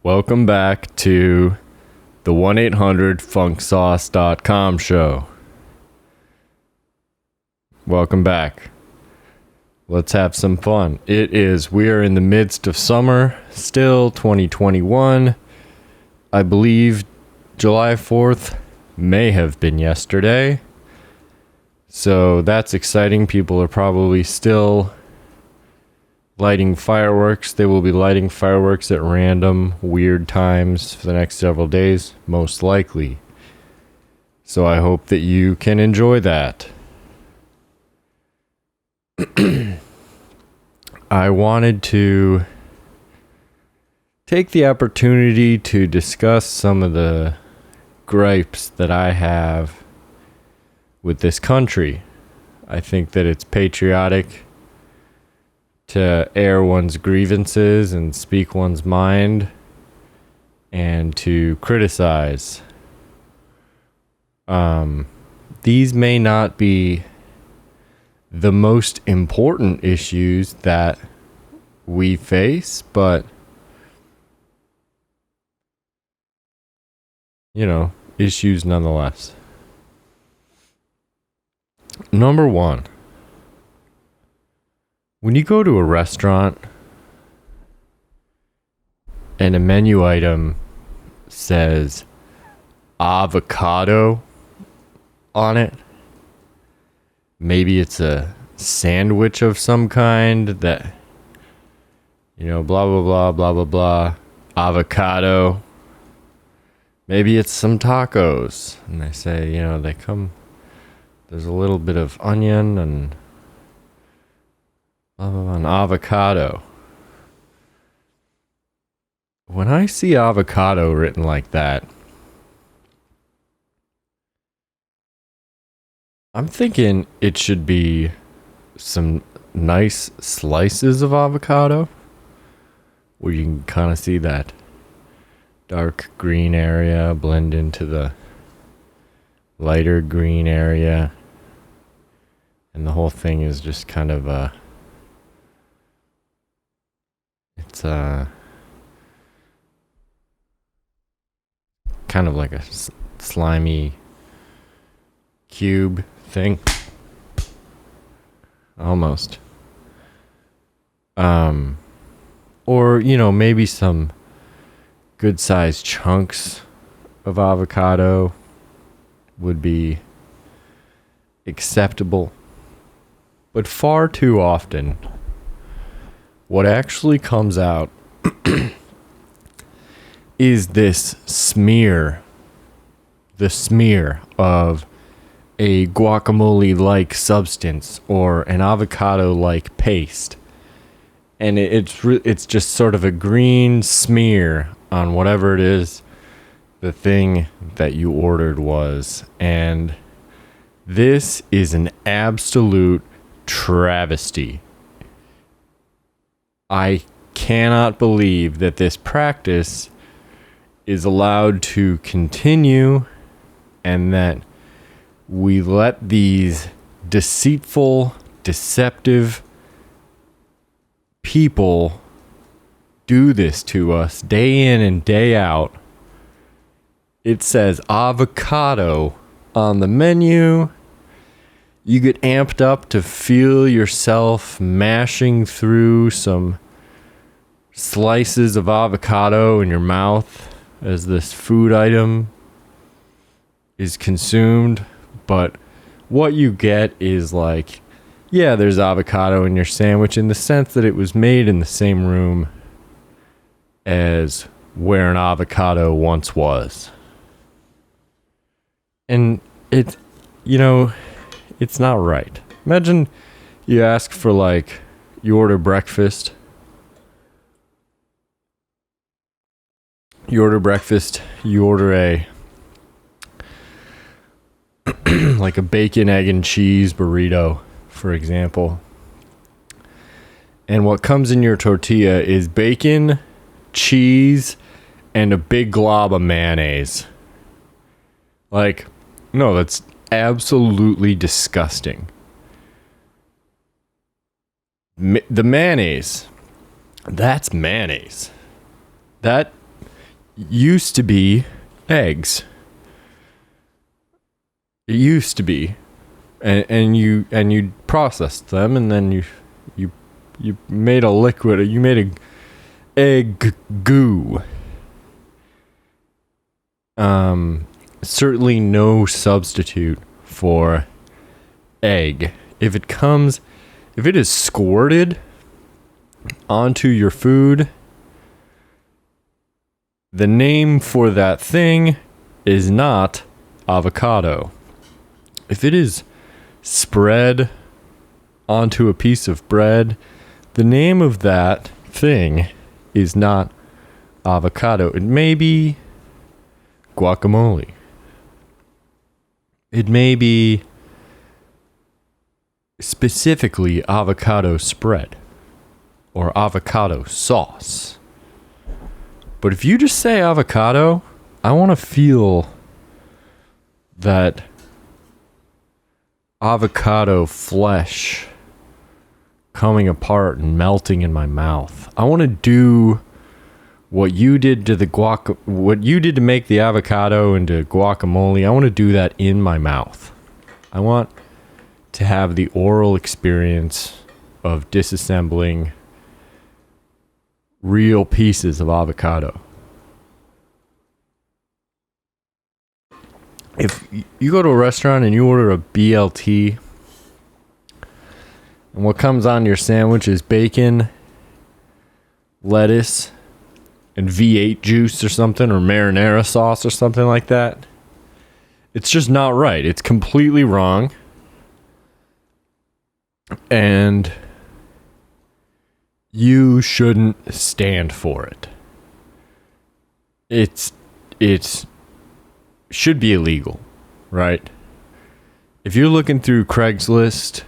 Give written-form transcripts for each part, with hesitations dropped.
Welcome back to the 1-800-FunkSauce.com show. Welcome back. Let's have some fun. We are in the midst of summer, still 2021. I believe July 4th may have been yesterday. So that's exciting. People are probably still lighting fireworks. They will be lighting fireworks at random, weird times for the next several days, most likely. So I hope that you can enjoy that. I wanted to take the opportunity to discuss some of the gripes that I have with this country. I think that it's patriotic to air one's grievances and speak one's mind and to criticize. These may not be the most important issues that we face, but issues nonetheless. Number one, when you go to a restaurant and a menu item says avocado on it, maybe it's a sandwich of some kind that, blah, blah, blah, blah, blah, blah, avocado. Maybe it's some tacos and they say, there's a little bit of onion and an avocado. When I see avocado written like that, I'm thinking it should be some nice slices of avocado where you can kind of see that dark green area blend into the lighter green area, and the whole thing is just kind of it's kind of like a slimy cube thing, almost. Or maybe some good sized chunks of avocado would be acceptable. But far too often, what actually comes out is this smear. The smear of a guacamole-like substance or an avocado-like paste. And it's just sort of a green smear on whatever it is the thing that you ordered was. And this is an absolute travesty. I cannot believe that this practice is allowed to continue and that we let these deceitful, deceptive people do this to us day in and day out. It says avocado on the menu. You get amped up to feel yourself mashing through some slices of avocado in your mouth as this food item is consumed. But what you get is like, yeah, there's avocado in your sandwich in the sense that it was made in the same room as where an avocado once was. And it's not right. Imagine you ask for you order breakfast. You order a like a bacon, egg, and cheese burrito, for example. And what comes in your tortilla is bacon, cheese, and a big glob of mayonnaise. No, that's absolutely disgusting. The mayonnaise, that's mayonnaise. That used to be eggs. It used to be, and you processed them, and then you made a liquid. You made a egg goo. Certainly no substitute for egg. If it is squirted onto your food, the name for that thing is not avocado. If it is spread onto a piece of bread, the name of that thing is not avocado. It may be guacamole. It may be specifically avocado spread or avocado sauce. But if you just say avocado, I want to feel that avocado flesh coming apart and melting in my mouth. I want to do what you did to what you did to make the avocado into guacamole. I want to do that in my mouth. I want to have the oral experience of disassembling real pieces of avocado. If you go to a restaurant and you order a BLT, and what comes on your sandwich is bacon, lettuce, and V8 juice or something, or marinara sauce or something like that, it's just not right. It's completely wrong. And you shouldn't stand for it. It's should be illegal, right? If you're looking through Craigslist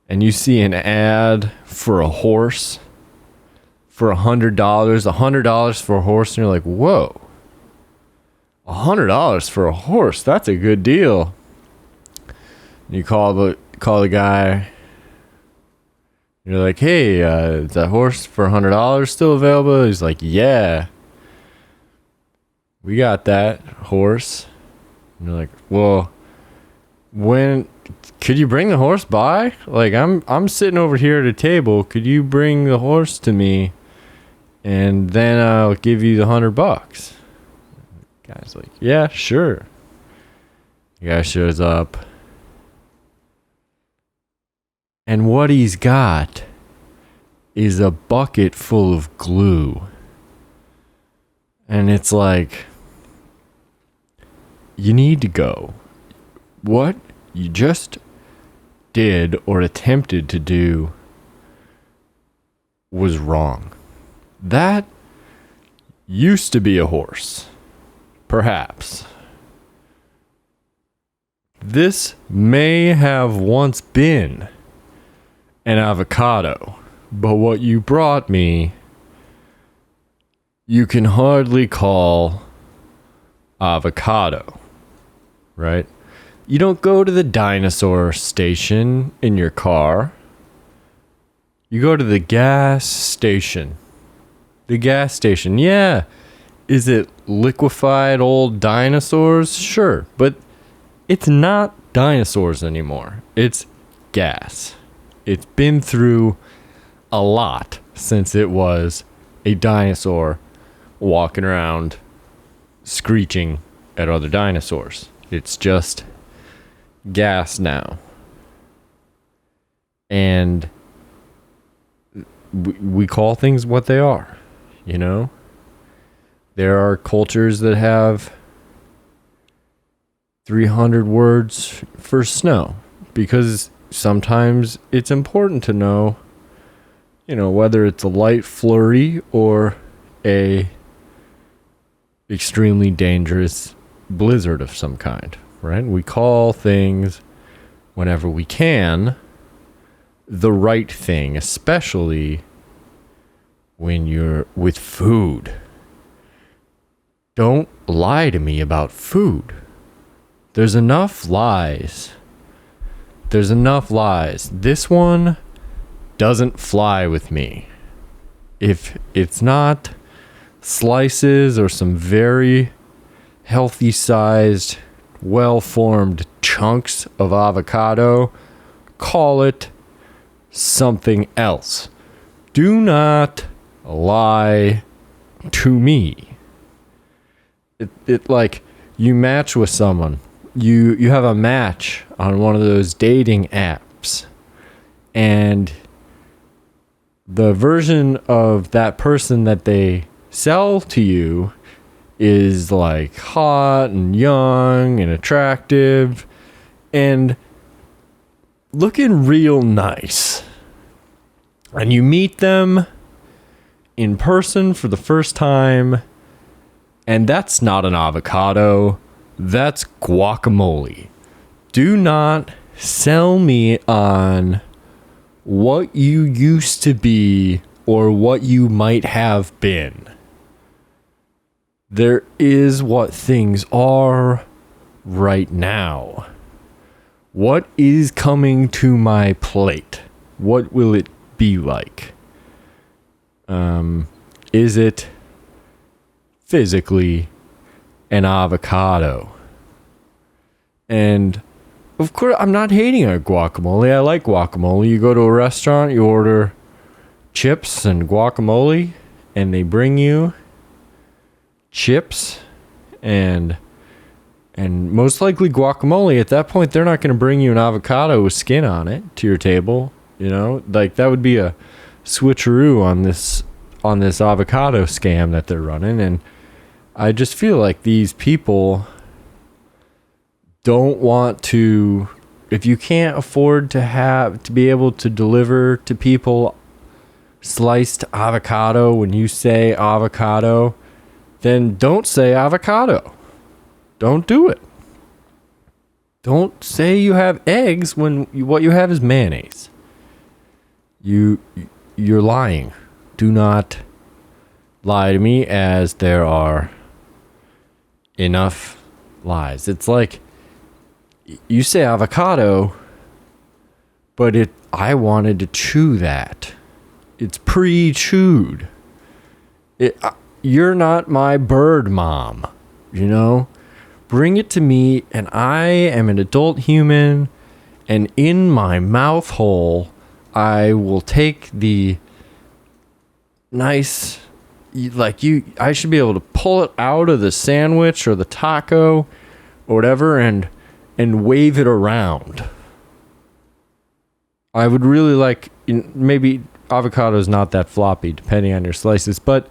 and you see an ad for a horse for $100 for a horse, and you're like, whoa, $100 for a horse, that's a good deal. And you call the guy, you're like, hey, is that horse for $100 still available? He's like, yeah, we got that horse. And you're like, well, when could you bring the horse by? Like, I'm sitting over here at a table. Could you bring the horse to me, and then I'll give you the $100? Guy's like, yeah, sure. The guy shows up, and what he's got is a bucket full of glue. And it's like, you need to go. What you just did or attempted to do was wrong. That used to be a horse. Perhaps. This may have once been an avocado, but what you brought me, you can hardly call avocado, right? You don't go to the dinosaur station in your car. You go to the gas station. The gas station, yeah. Is it liquefied old dinosaurs? Sure, but it's not dinosaurs anymore. It's gas. It's been through a lot since it was a dinosaur walking around screeching at other dinosaurs. It's just gas now. And we call things what they are, you know? There are cultures that have 300 words for snow because sometimes it's important to know, you know, whether it's a light flurry or a extremely dangerous blizzard of some kind, right? We call things whenever we can the right thing, especially when you're with food. Don't lie to me about food. There's enough lies. There's enough lies. This one doesn't fly with me. If it's not slices or some very healthy sized, well formed chunks of avocado, call it something else. Do not lie to me. It like you match with someone. You have a match on one of those dating apps, and the version of that person that they sell to you is like hot and young and attractive and looking real nice. And you meet them in person for the first time, and that's not an avocado, that's guacamole. Do not sell me on what you used to be or what you might have been. There is what things are right now. What is coming to my plate? What will it be like? Is it physically an avocado? And of course, I'm not hating on guacamole. I like guacamole. You go to a restaurant, you order chips and guacamole, and they bring you chips and most likely guacamole. At that point, they're not going to bring you an avocado with skin on it to your table. You know, like that would be a switcheroo on this avocado scam that they're running. And I just feel like these people don't want to, if you can't afford to be able to deliver to people sliced avocado when you say avocado, then don't say avocado. Don't do it. Don't say you have eggs when what you have is mayonnaise. You're lying. Do not lie to me, as there are enough lies. It's like you say avocado, but I wanted to chew that. It's pre-chewed. You're not my bird mom, you know? Bring it to me, and I am an adult human, and in my mouth hole, I will take the nice, I should be able to pull it out of the sandwich or the taco or whatever and wave it around. I would really like, maybe avocado is not that floppy depending on your slices, but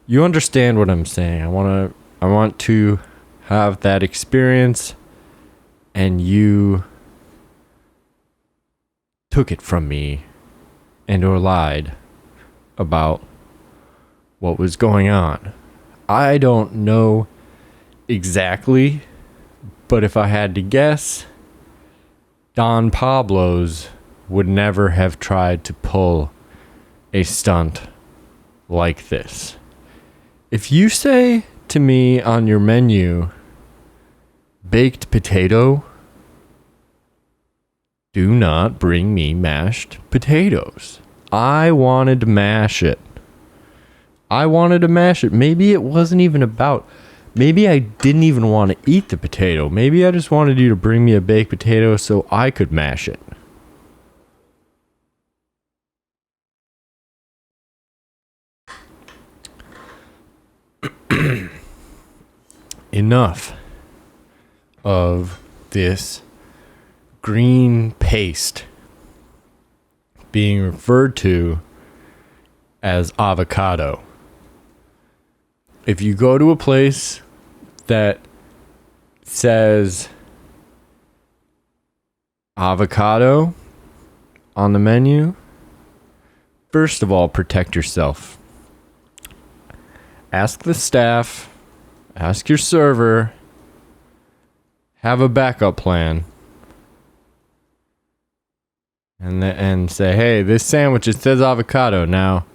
you understand what I'm saying. I want to have that experience, and you took it from me and or lied about what was going on. I don't know exactly, but if I had to guess, Don Pablo's would never have tried to pull a stunt like this. If you say to me on your menu, baked potato, do not bring me mashed potatoes. I wanted to mash it. Maybe it wasn't even about, maybe I didn't even want to eat the potato. Maybe I just wanted you to bring me a baked potato so I could mash it. Enough of this green paste being referred to as avocado. If you go to a place that says avocado on the menu, first of all, protect yourself. Ask the staff, ask your server, have a backup plan, and say, hey, this sandwich, it says avocado. Now,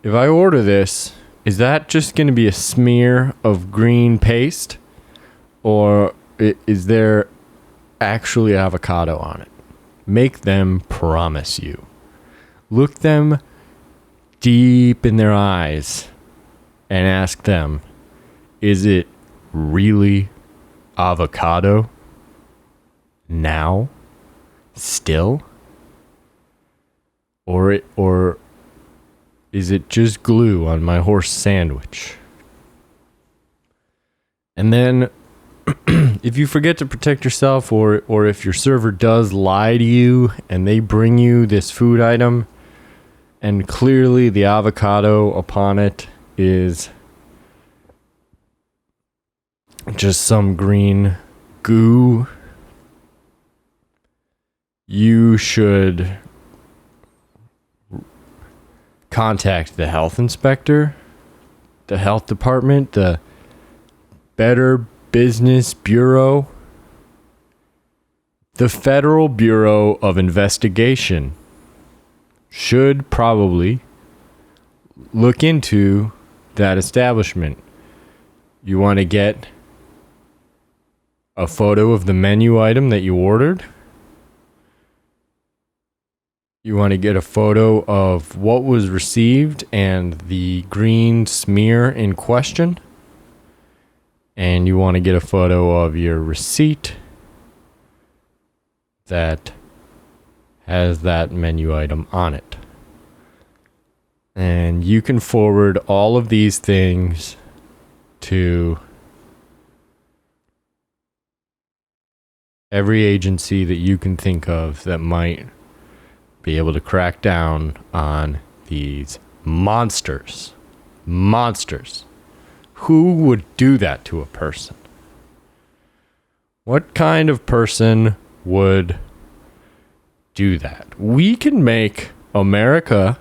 if I order this, is that just going to be a smear of green paste, or is there actually avocado on it? Make them promise you. Look them deep in their eyes and ask them, is it really avocado now? Still? Or is it just glue on my horse sandwich? And then if you forget to protect yourself, or if your server does lie to you and they bring you this food item and clearly the avocado upon it is just some green goo, you should contact the health inspector, the health department, the Better Business Bureau, the Federal Bureau of Investigation should probably look into that establishment. You want to get a photo of the menu item that you ordered. You want to get a photo of what was received and the green smear in question. And you want to get a photo of your receipt that has that menu item on it. And you can forward all of these things to every agency that you can think of that might be able to crack down on these monsters. Monsters. Who would do that to a person? What kind of person would do that? We can make America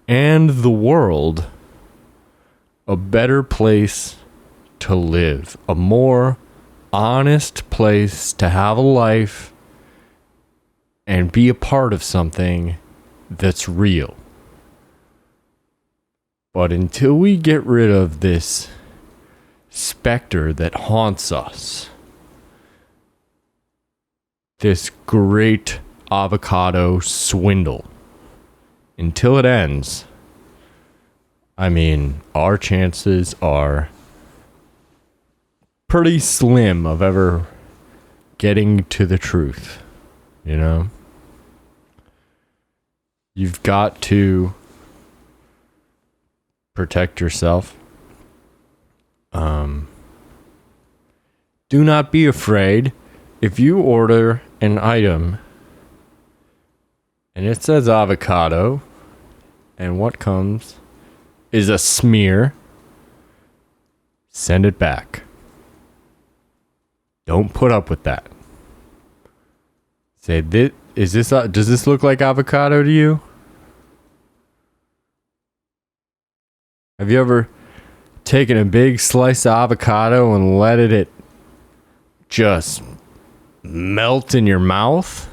and the world a better place to live, a more honest place to have a life and be a part of something that's real. But until we get rid of this specter that haunts us, this great avocado swindle, until it ends, I mean, our chances are pretty slim of ever getting to the truth, you know? You've got to protect yourself. Do not be afraid. If you order an item and it says avocado and what comes is a smear, send it back. Don't put up with that. Say, does this look like avocado to you? Have you ever taken a big slice of avocado and let it just melt in your mouth?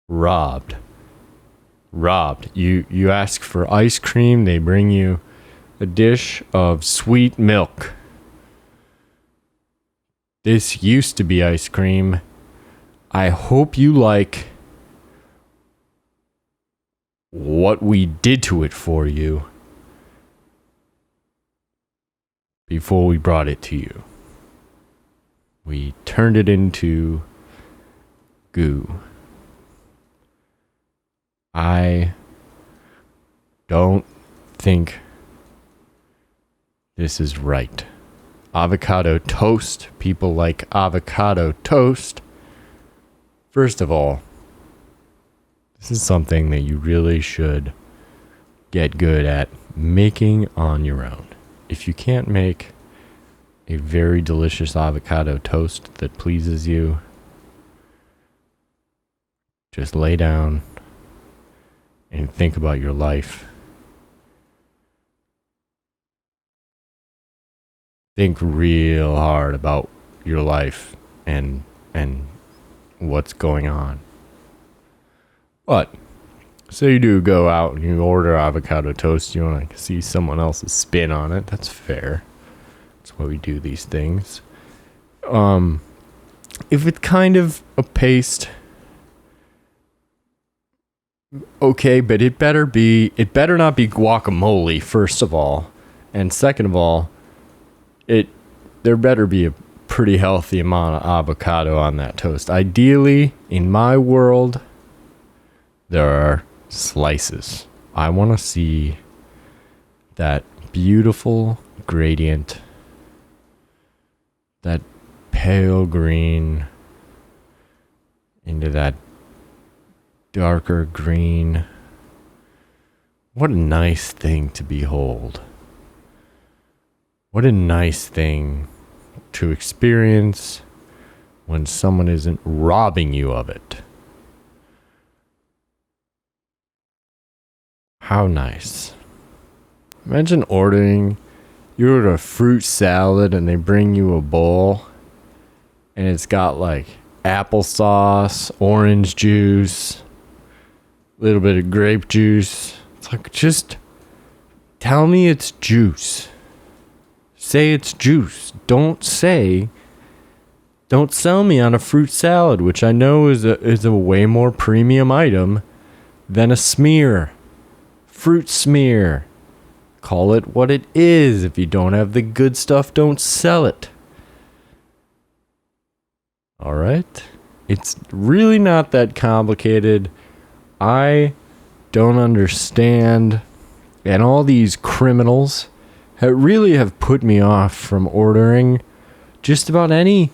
Robbed. You ask for ice cream, they bring you a dish of sweet milk. This used to be ice cream. I hope you like what we did to it for you before we brought it to you. We turned it into goo. I don't think this is right. Avocado toast. People like avocado toast. First of all, this is something that you really should get good at making on your own. If you can't make a very delicious avocado toast that pleases you, just lay down and think about your life. Think real hard about your life and what's going on. But say you do go out and you order avocado toast, you want to see someone else's spin on it. That's fair. That's why we do these things. If it's kind of a paste, Okay, but it better not be guacamole, first of all. And second of all, it there better be a pretty healthy amount of avocado on that toast. Ideally, in my world, there are slices. I want to see that beautiful gradient, that pale green into that darker green. What a nice thing to behold. What a nice thing to experience when someone isn't robbing you of it. How nice. Imagine you order a fruit salad and they bring you a bowl and it's got like applesauce, orange juice, a little bit of grape juice. It's like, just tell me it's juice. Say it's juice. Don't sell me on a fruit salad, which I know is a way more premium item than a smear. Fruit smear. Call it what it is. If you don't have the good stuff, don't sell it. All right? It's really not that complicated. I don't understand. And all these criminals have put me off from ordering just about any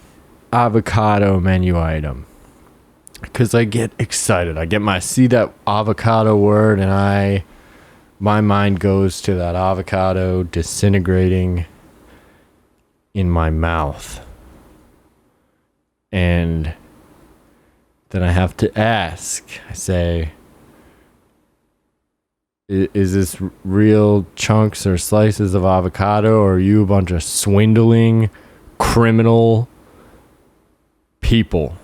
avocado menu item. Because I get excited. See that avocado word and my mind goes to that avocado disintegrating in my mouth. And then I have to ask. I say, is this real chunks or slices of avocado, or are you a bunch of swindling, criminal people?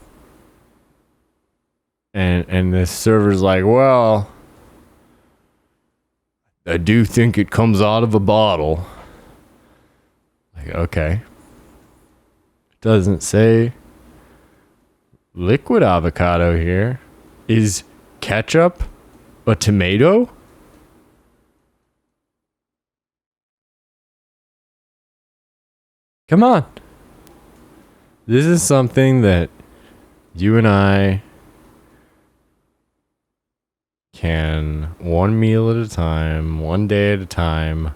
And the server's like, well, I do think it comes out of a bottle. Like, okay. It doesn't say liquid avocado here. Is ketchup a tomato? Come on. This is something that you and I can, one meal at a time, one day at a time,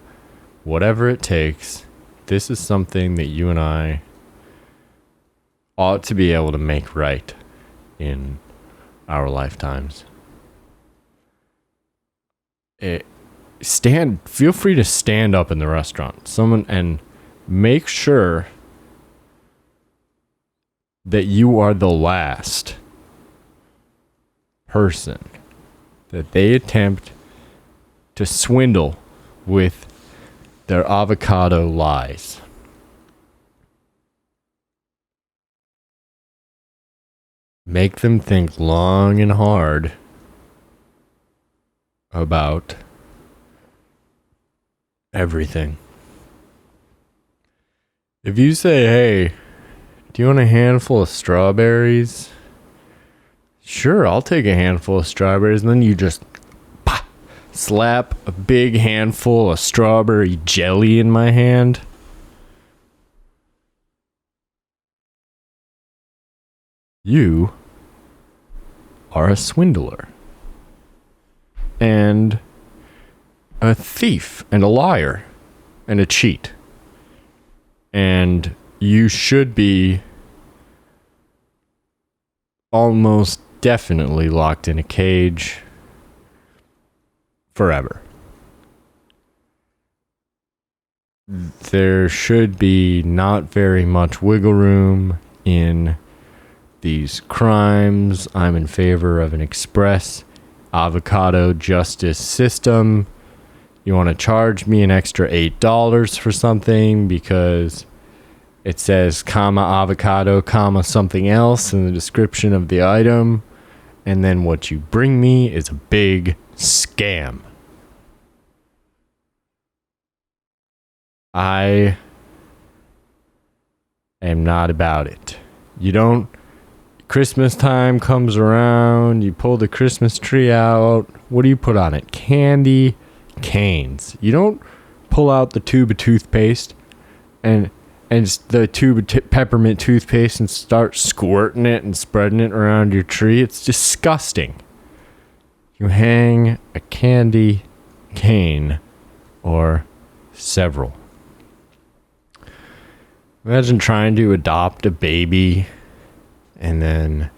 whatever it takes. This is something that you and I ought to be able to make right in our lifetimes. Feel free to stand up in the restaurant, and make sure that you are the last person that they attempt to swindle with their avocado lies. Make them think long and hard about everything. If you say, hey, do you want a handful of strawberries? Sure, I'll take a handful of strawberries. And then you just slap a big handful of strawberry jelly in my hand. You are a swindler and a thief and a liar and a cheat. And you should be almost definitely locked in a cage forever. There should be not very much wiggle room in these crimes. I'm in favor of an express avocado justice system. You want to charge me an extra $8 for something because it says comma avocado comma something else in the description of the item, and then what you bring me is a big scam. I am not about it. You don't Christmas time comes around, you pull the Christmas tree out. What do you put on it? Candy canes. You don't pull out the tube of toothpaste and just the tube of peppermint toothpaste and start squirting it and spreading it around your tree. It's disgusting. You hang a candy cane or several. Imagine trying to adopt a baby and then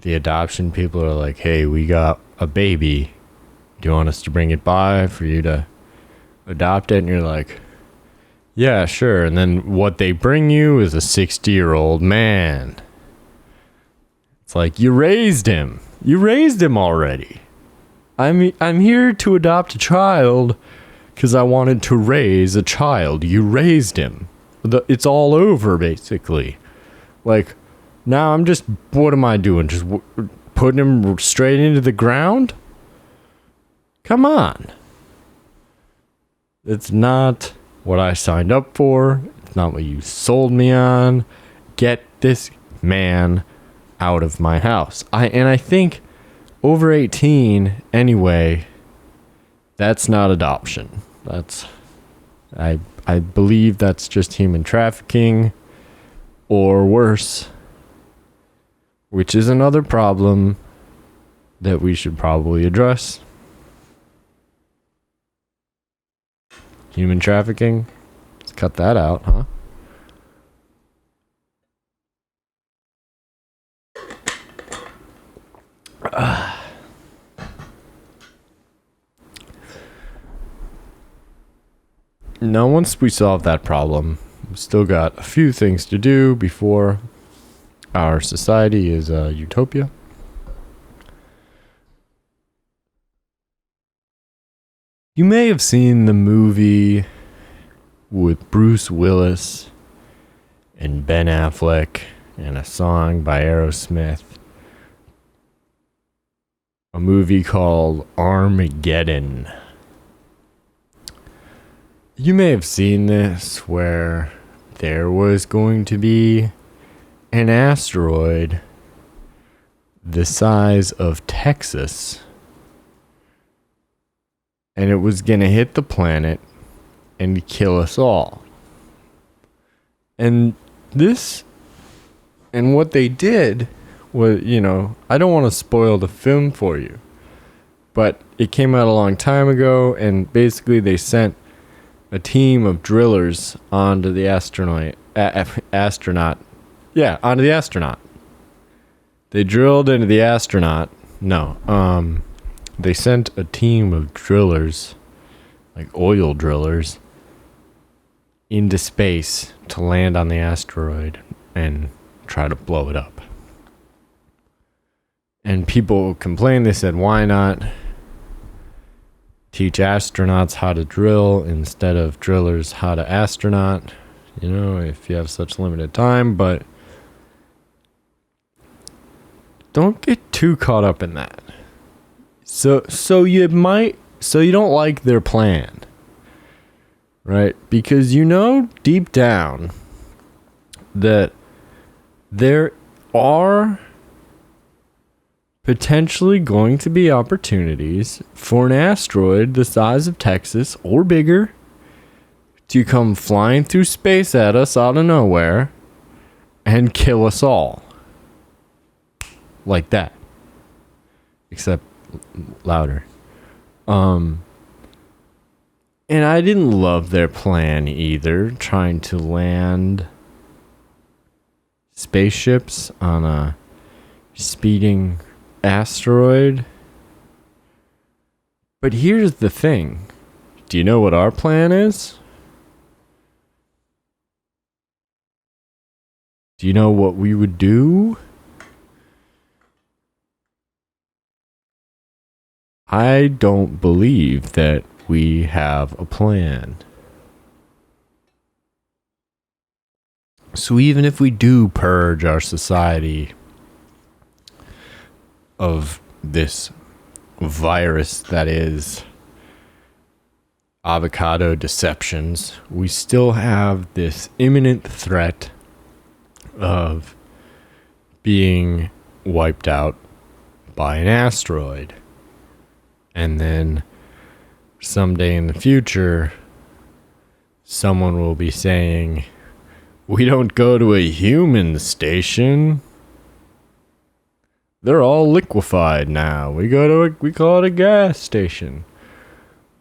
the adoption people are like, hey, we got a baby. Do you want us to bring it by for you to adopt it? And you're like, yeah, sure. And then what they bring you is a 60-year-old man. It's like, you raised him. You raised him already. I'm here to adopt a child because I wanted to raise a child. You raised him. It's all over, basically. Like, now I'm just, what am I doing? Just putting him straight into the ground? Come on. It's not what I signed up for. It's not what you sold me on. Get this man out of my house. I think over 18 anyway, that's not adoption. I believe that's just human trafficking or worse, which is another problem that we should probably address. Human trafficking. Let's cut that out, huh? Now, once we solve that problem, we've still got a few things to do before our society is a utopia. You may have seen the movie with Bruce Willis and Ben Affleck and a song by Aerosmith. A movie called Armageddon. You may have seen this where there was going to be an asteroid the size of Texas, and it was going to hit the planet and kill us all. And what they did was, I don't want to spoil the film for you, but it came out a long time ago, and basically they sent a team of drillers onto the astronaut. Yeah, onto the astronaut. They drilled into the astronaut. No, they sent a team of drillers, like oil drillers, into space to land on the asteroid and try to blow it up. And people complained. They said, why not teach astronauts how to drill instead of drillers how to astronaut, if you have such limited time. But don't get too caught up in that. So you don't like their plan, right? Because deep down that there are potentially going to be opportunities for an asteroid the size of Texas or bigger to come flying through space at us out of nowhere and kill us all. Like that. Except louder. And I didn't love their plan either, trying to land spaceships on a speeding asteroid. But here's the thing. Do you know what our plan is? Do you know what we would do? I don't believe that we have a plan. So even if we do purge our society of this virus that is avocado deceptions, we still have this imminent threat of being wiped out by an asteroid. And then someday in the future, someone will be saying, we don't go to a human station. They're all liquefied now. We call it a gas station.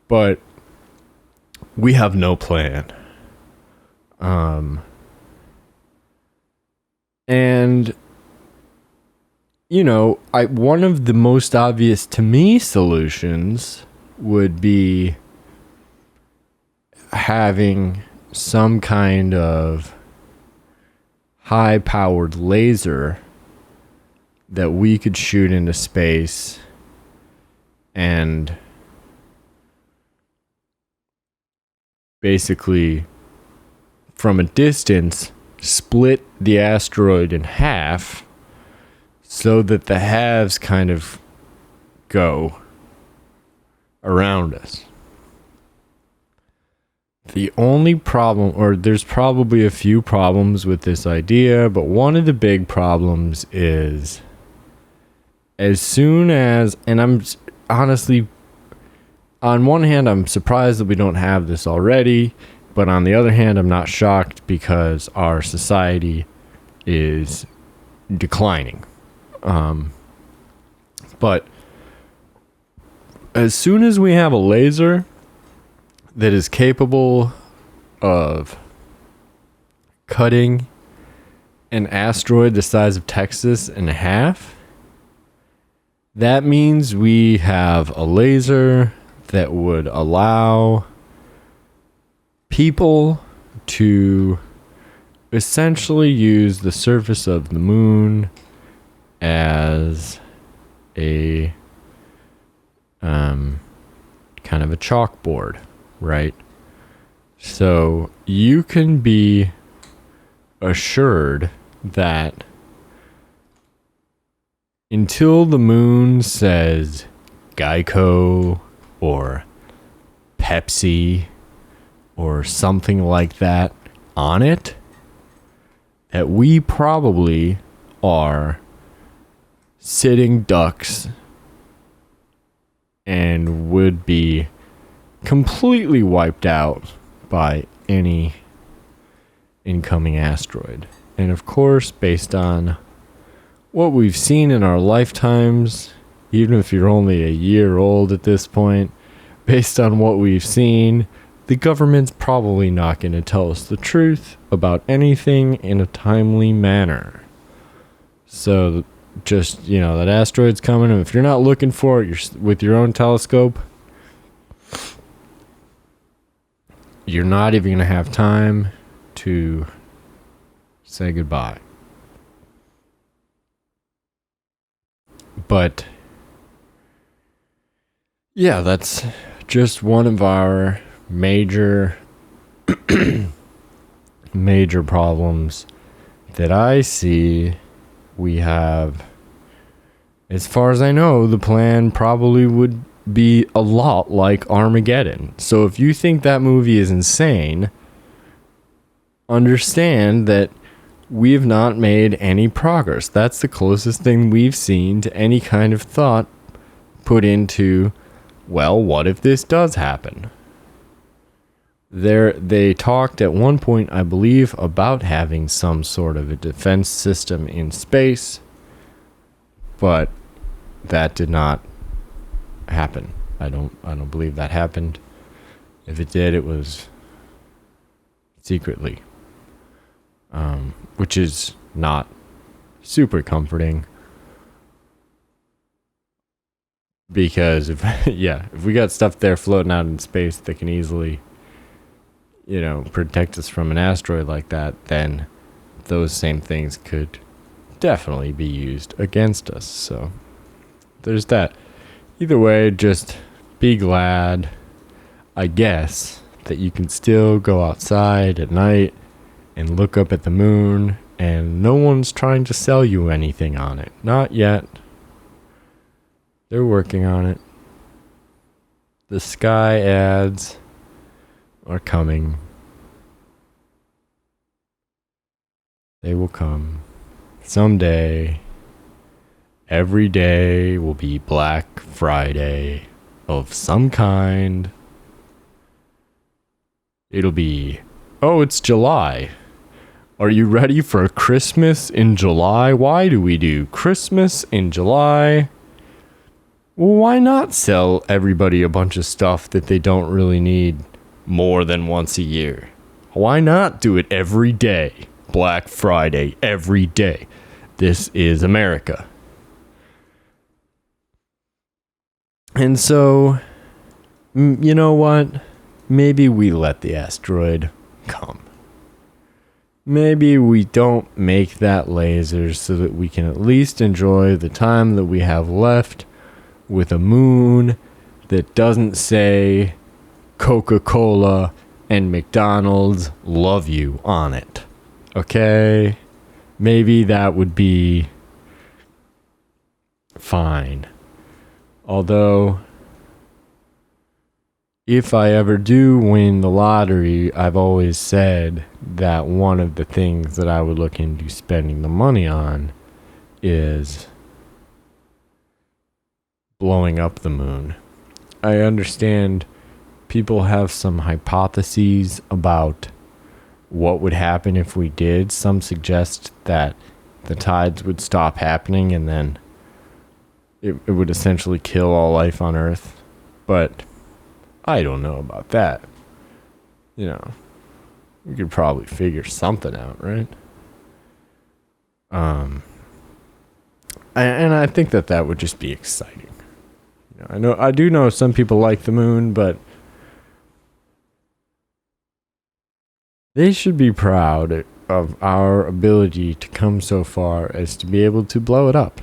But we have no plan. And one of the most obvious to me solutions would be having some kind of high-powered laser that we could shoot into space and basically from a distance split the asteroid in half so that the halves kind of go around us. The only problem, or there's probably a few problems with this idea, but one of the big problems is as soon as, and I'm honestly, on one hand, I'm surprised that we don't have this already, but on the other hand, I'm not shocked because our society is declining. But as soon as we have a laser that is capable of cutting an asteroid the size of Texas in half, that means we have a laser that would allow people to essentially use the surface of the moon as a kind of a chalkboard, right? So you can be assured that until the moon says Geico or Pepsi or something like that on it, that we probably are sitting ducks and would be completely wiped out by any incoming asteroid. And of course, based on what we've seen in our lifetimes, even if you're only a year old at this point, based on what we've seen, the government's probably not going to tell us the truth about anything in a timely manner. So just, that asteroid's coming, and if you're not looking for it with your own telescope, you're not even going to have time to say goodbye. But yeah, that's just one of our major problems that I see. We have, as far as I know, the plan probably would be a lot like Armageddon. So if you think that movie is insane, understand that we have not made any progress. That's the closest thing we've seen to any kind of thought put into, well, what if this does happen? They talked at one point, I believe, about having some sort of a defense system in space, but that did not happen. I don't believe that happened. If it did, it was secretly, which is not super comforting. Because if we got stuff there floating out in space that can easily, protect us from an asteroid like that, then those same things could definitely be used against us. So there's that. Either way, just be glad, I guess, that you can still go outside at night and look up at the moon, and no one's trying to sell you anything on it. Not yet. They're working on it. The sky ads are coming. They will come someday, every day will be Black Friday of some kind. It'll be, oh, it's July. Are you ready for Christmas in July? Why do we do Christmas in July? Well, why not sell everybody a bunch of stuff that they don't really need more than once a year? Why not do it every day? Black Friday, every day. This is America. And so, you know what? Maybe we let the asteroid come. Maybe we don't make that laser so that we can at least enjoy the time that we have left with a moon that doesn't say Coca-Cola and McDonald's love you on it. Okay? Maybe that would be fine. Although, if I ever do win the lottery, I've always said that one of the things that I would look into spending the money on is blowing up the moon. I understand people have some hypotheses about what would happen if we did. Some suggest that the tides would stop happening and then it would essentially kill all life on Earth. But I don't know about that. You know, we could probably figure something out, right? And I think that would just be exciting. You know, I do know some people like the moon, but they should be proud of our ability to come so far as to be able to blow it up.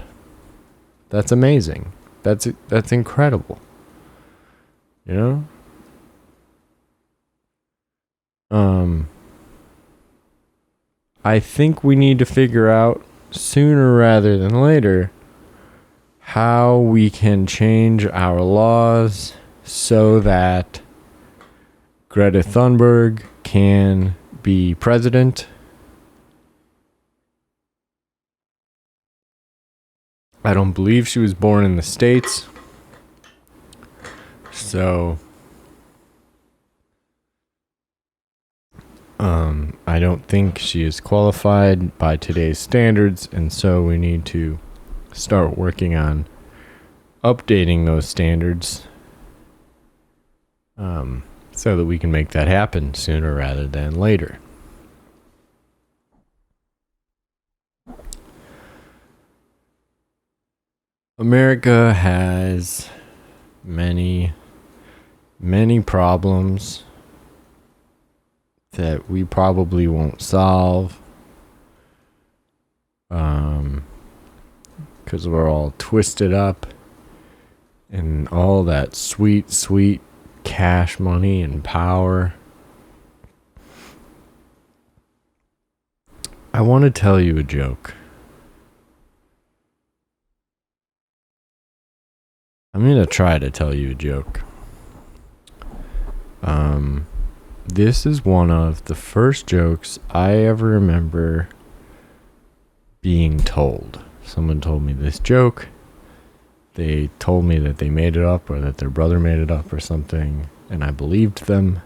That's amazing. That's incredible. You know? I think we need to figure out sooner rather than later how we can change our laws so that Greta Thunberg can be president. I don't believe she was born in the States. So, I don't think she is qualified by today's standards, and so we need to start working on updating those standards so that we can make that happen sooner rather than later. America has many problems that we probably won't solve because we're all twisted up in all that sweet cash money and power. I want to tell you a joke. I'm going to try to tell you a joke. This is one of the first jokes I ever remember being told. Someone told me this joke. They told me that they made it up or that their brother made it up or something, and I believed them.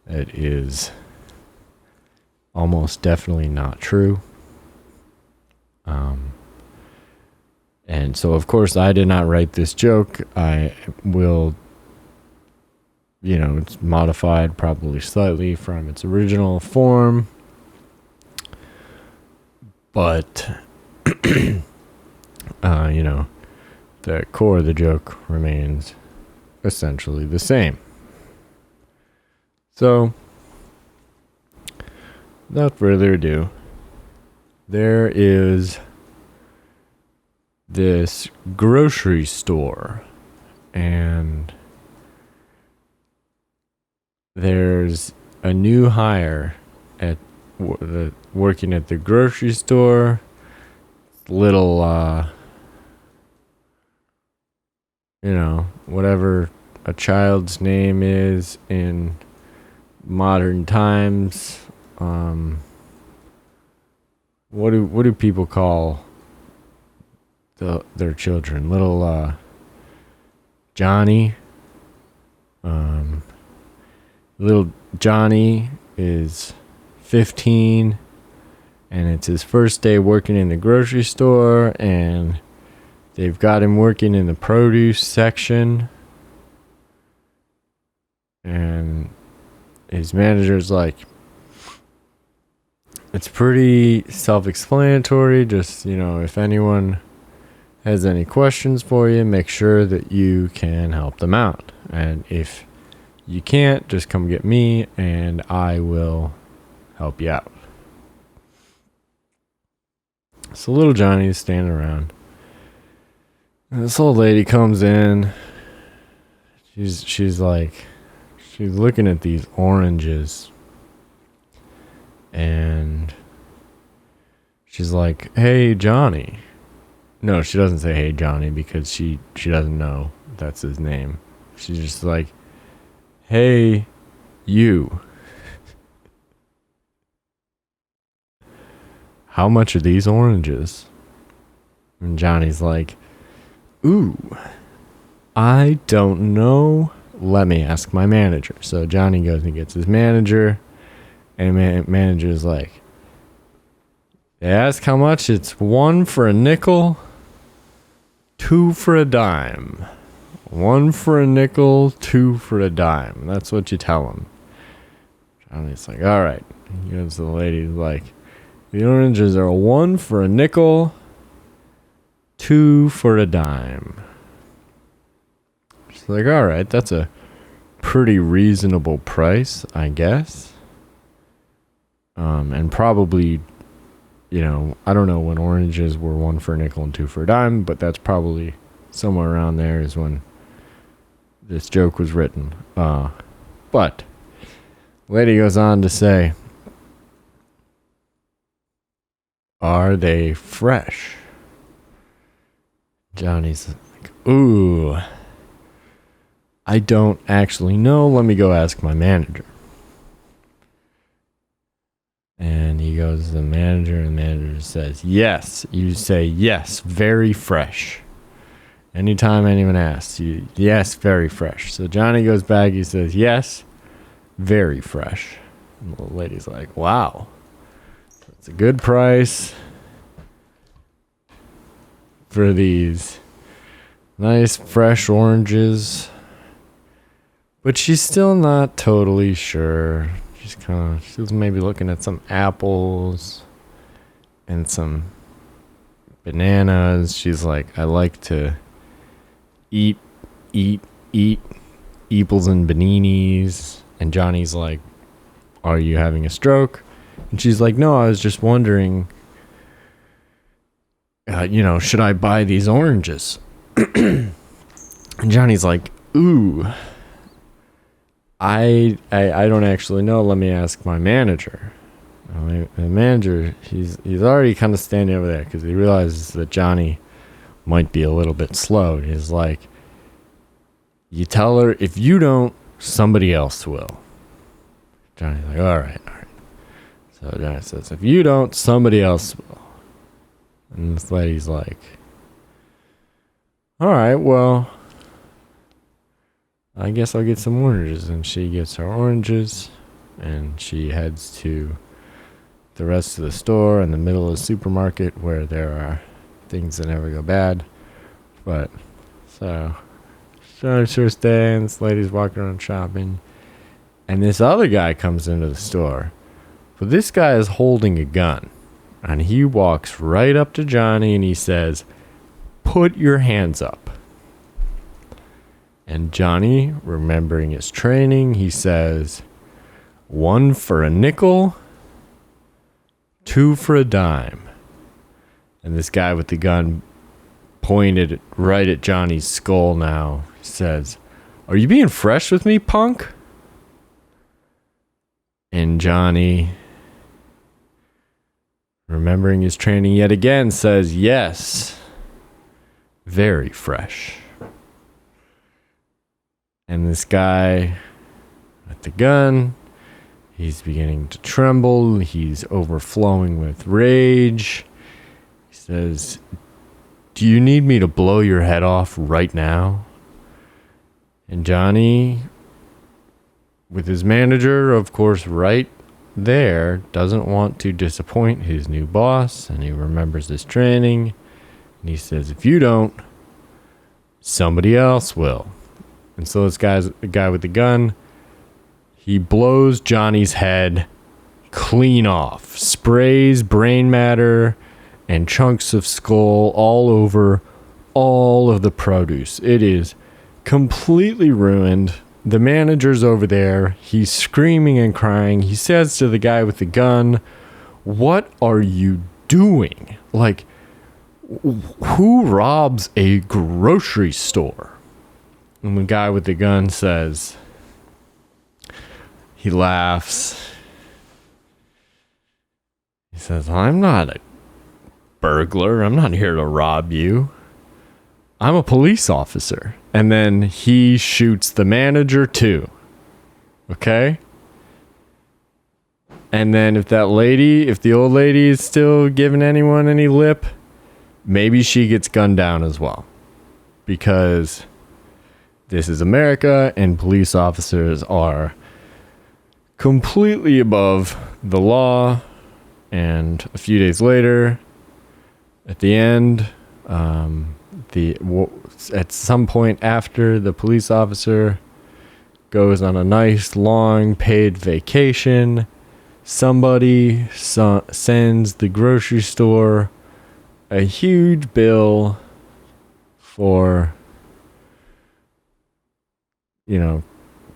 It is almost definitely not true. And so, of course, I did not write this joke. I will, it's modified probably slightly from its original form. But, the core of the joke remains essentially the same. So, without further ado, there is this grocery store, and there's a new hire at working at the grocery store. Little whatever a child's name is in modern times, what do people call their children? Little Johnny. Little Johnny is 15, and it's his first day working in the grocery store, and they've got him working in the produce section, and his manager's like, it's pretty self-explanatory. Just, if anyone has any questions for you, make sure that you can help them out. And if you can't, just come get me and I will help you out. So little Johnny is standing around. And this old lady comes in. She's looking at these oranges. And she's like, "Hey, Johnny." No, she doesn't say "Hey, Johnny" because she doesn't know that's his name. She's just like, "Hey, you. How much are these oranges?" And Johnny's like, "Ooh, I don't know. Let me ask my manager." So Johnny goes and gets his manager. And manager's like, they ask how much. It's 1 for a nickel, 2 for a dime. 1 for a nickel, 2 for a dime. That's what you tell him. Johnny's like, all right. He goes to the lady, like, the oranges are 1 for a nickel, 2 for a dime. She's like, all right, that's a pretty reasonable price, I guess. And probably, I don't know when oranges were 1 for a nickel and 2 for a dime, but that's probably somewhere around there is when this joke was written. But lady goes on to say, "Are they fresh?" Johnny's like, "Ooh, I don't actually know. Let me go ask my manager." And he goes to the manager, and the manager says, "Yes." You say, "Yes, very fresh." Anytime anyone asks you, "Yes, very fresh." So Johnny goes back, he says, "Yes, very fresh." And the lady's like, "Wow, that's a good price for these nice fresh oranges." But she's still not totally sure. She was maybe looking at some apples and some bananas. She's like, "I like to eat eeples and baninis." And Johnny's like, "Are you having a stroke?" And she's like, "No, I was just wondering, should I buy these oranges?" And Johnny's like, "Ooh, I don't actually know. Let me ask my manager." The manager, he's already kind of standing over there because he realizes that Johnny might be a little bit slow. He's like, "You tell her if you don't, somebody else will." Johnny's like, all right. So Johnny says, "If you don't, somebody else will." And this lady's like, "All right, well, I guess I'll get some oranges." And she gets her oranges, and she heads to the rest of the store in the middle of the supermarket where there are things that never go bad. But so sure and this lady's walking around shopping, and this other guy comes into the store. But this guy is holding a gun, and he walks right up to Johnny and he says, "Put your hands up." And Johnny, remembering his training, he says, "1 for a nickel, 2 for a dime." And this guy with the gun pointed right at Johnny's skull now says, "Are you being fresh with me, punk?" And Johnny, remembering his training yet again, says, "Yes, very fresh." And this guy with the gun, He's beginning to tremble. He's overflowing with rage. He says, "Do you need me to blow your head off right now?" And Johnny, with his manager, of course, right there, doesn't want to disappoint his new boss, and he remembers his training, and he says, "If you don't, somebody else will." And so this the guy with the gun, he blows Johnny's head clean off, sprays brain matter and chunks of skull all over all of the produce. It is completely ruined. The manager's over there. He's screaming and crying. He says to the guy with the gun, "What are you doing? Like, who robs a grocery store?" And the guy with the gun says, he laughs. He says, "I'm not a burglar. I'm not here to rob you. I'm a police officer." And then he shoots the manager too. Okay? And then if the old lady is still giving anyone any lip, maybe she gets gunned down as well. Because this is America and police officers are completely above the law. And a few days later, at the end, at some point after the police officer goes on a nice long paid vacation, somebody sends the grocery store a huge bill for,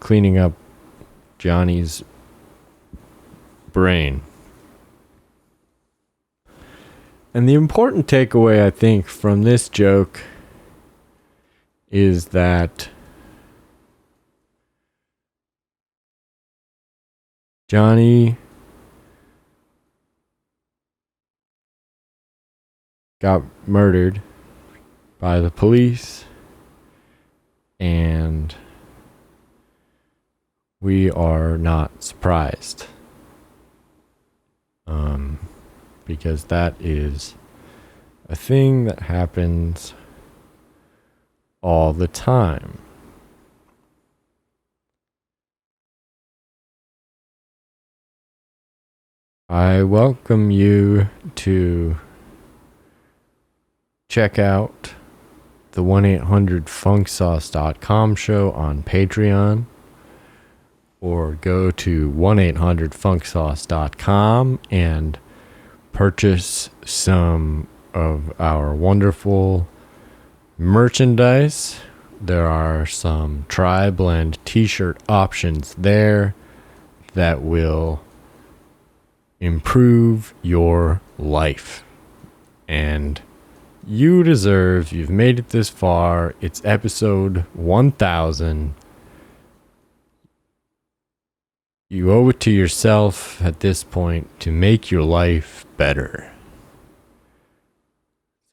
cleaning up Johnny's brain. And the important takeaway, I think, from this joke is that Johnny got murdered by the police, and we are not surprised. Because that is a thing that happens all the time. I welcome you to check out the 1-800-FunkSauce.com show on Patreon, or go to 1-800-FunkSauce.com and purchase some of our wonderful merchandise. There are some Tri-Blend t-shirt options there that will improve your life. And you've made it this far. It's episode 1000. You owe it to yourself at this point to make your life better.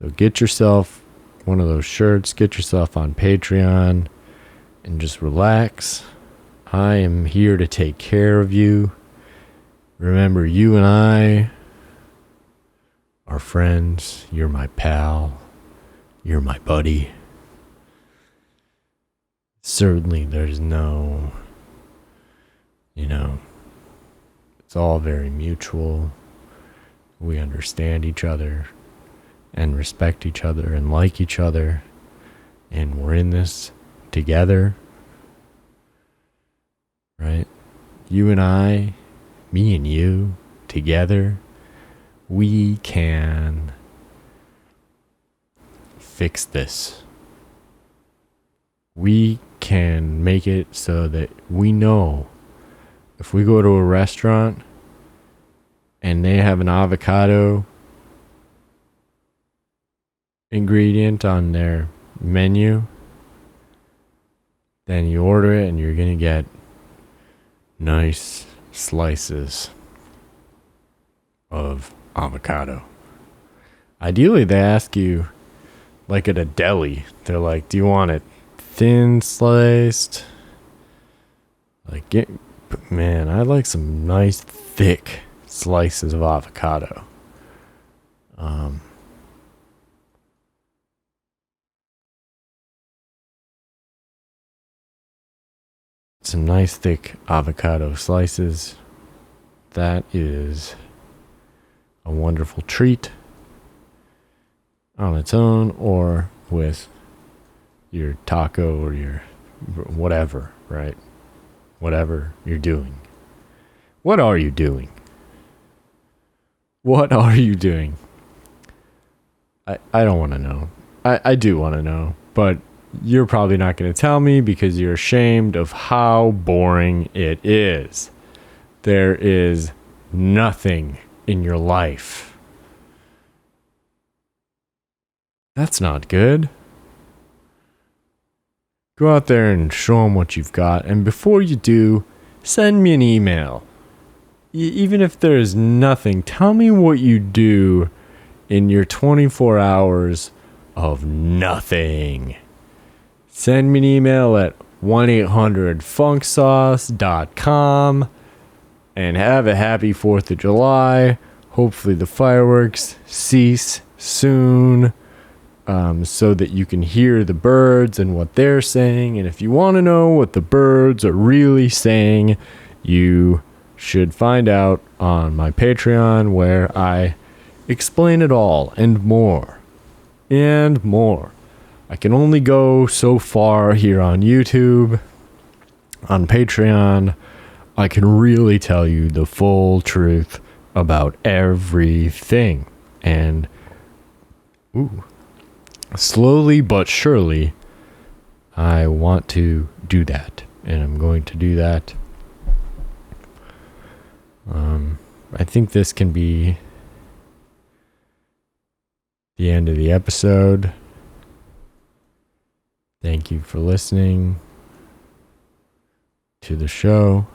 So get yourself one of those shirts, get yourself on Patreon, and just relax. I am here to take care of you. Remember, you and I are friends. You're my pal. You're my buddy. Certainly there's no, it's all very mutual. We understand each other and respect each other and like each other, and we're in this together, right? You and I, me and you, together, we can fix this. We can make it so that we know if we go to a restaurant and they have an avocado ingredient on their menu, then you order it and you're going to get nice slices of avocado. Ideally, they ask you, like at a deli, they're like, "Do you want it thin sliced? Like, But man, I like some nice thick slices of avocado. Some nice thick avocado slices. That is a wonderful treat on its own or with your taco or your whatever, right? Whatever you're doing. What are you doing? What are you doing? I don't want to know. I do want to know, but you're probably not going to tell me because you're ashamed of how boring it is. There is nothing in your life. That's not good. Go out there and show them what you've got. And before you do, send me an email. Even if there's nothing, tell me what you do in your 24 hours of nothing. Send me an email at 1-800-funksauce.com and have a happy 4th of July. Hopefully the fireworks cease soon. So that you can hear the birds and what they're saying. And if you want to know what the birds are really saying, you should find out on my Patreon, where I explain it all and more. And more. I can only go so far here on YouTube. On Patreon, I can really tell you the full truth about everything. And slowly but surely, I want to do that, and I'm going to do that. I think this can be the end of the episode. Thank you for listening to the show.